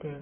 Okay.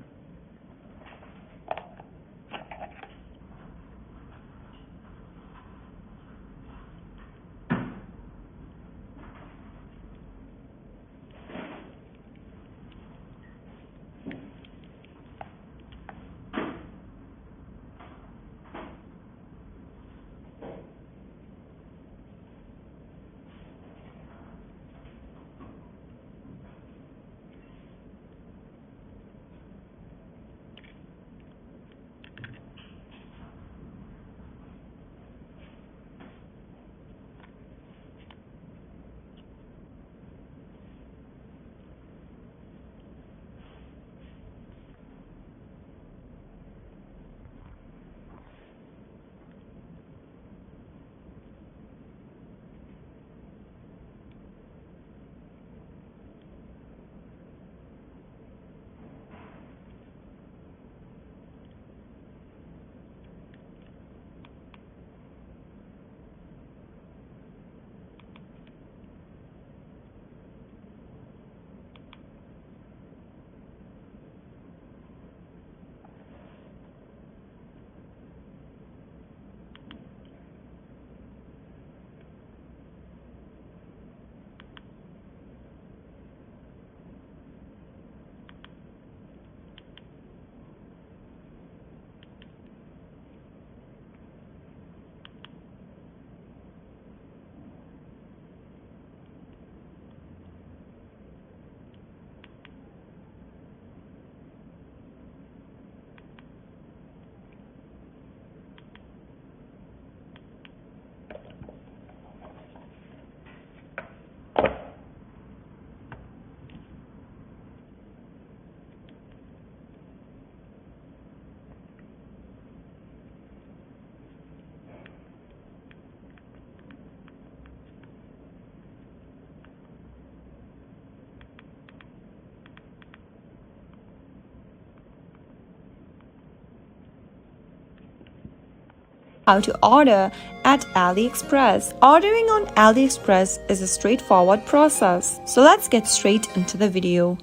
How to order at AliExpress. Ordering on AliExpress is a straightforward process. So let's get straight into the video.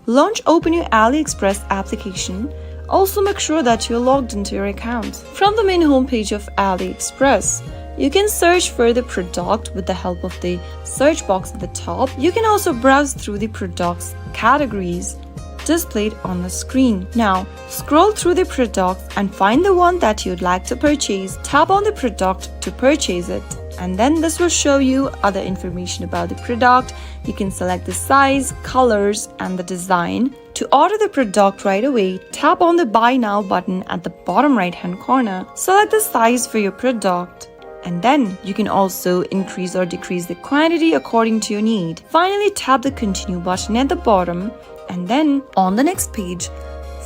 Launch open your AliExpress application. Also make sure that you're logged into your account. From the main homepage of AliExpress, you can search for the product with the help of the search box at the top. You can also browse through the product's categories displayed on the screen. Now, scroll through the products and find the one that you'd like to purchase. Tap on the product to purchase it. And then this will show you other information about the product. You can select the size, colors, and the design. To order the product right away, tap on the Buy Now button at the bottom right-hand corner. Select the size for your product. And then you can also increase or decrease the quantity according to your need. Finally, tap the Continue button at the bottom. And then on the next page,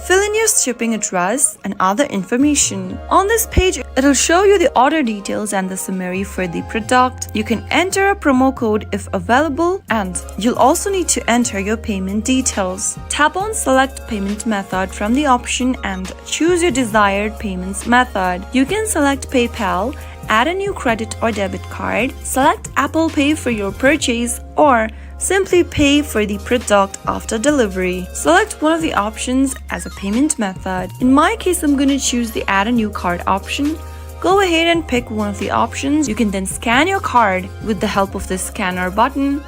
fill in your shipping address and other information. On this page, it'll show you the order details and the summary for the product. You can enter a promo code if available, and you'll also need to enter your payment details. Tap on Select Payment Method from the option and choose your desired payments method. You can select PayPal, add a new credit or debit card, select Apple Pay for your purchase, or simply pay for the product after delivery. Select one of the options as a payment method. In my case, I'm going to choose the Add a New Card option. Go ahead and pick one of the options. You can then scan your card with the help of the scanner button,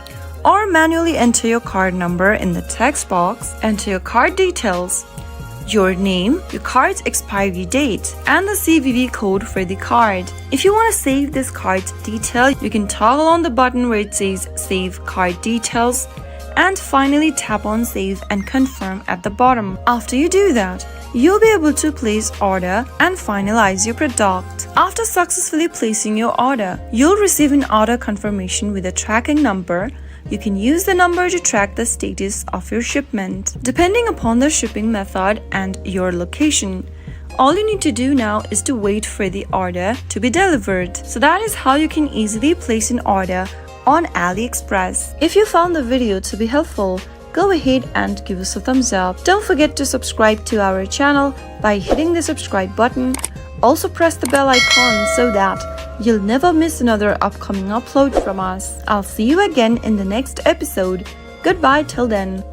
or manually enter your card number in the text box. Enter your card details, your name, your card's expiry date, and the CVV code for the card. If you want to save this card's detail, you can toggle on the button where it says Save Card Details, and finally tap on Save and Confirm at the bottom. After you do that, you'll be able to place order and finalize your product. After successfully placing your order, you'll receive an order confirmation with a tracking number. You can use the number to track the status of your shipment. Depending upon the shipping method and your location, all you need to do now is to wait for the order to be delivered. So that is how you can easily place an order on AliExpress. If you found the video to be helpful, go ahead and give us a thumbs up. Don't forget to subscribe to our channel by hitting the subscribe button. Also press the bell icon so that you'll never miss another upcoming upload from us. I'll see you again in the next episode. Goodbye till then.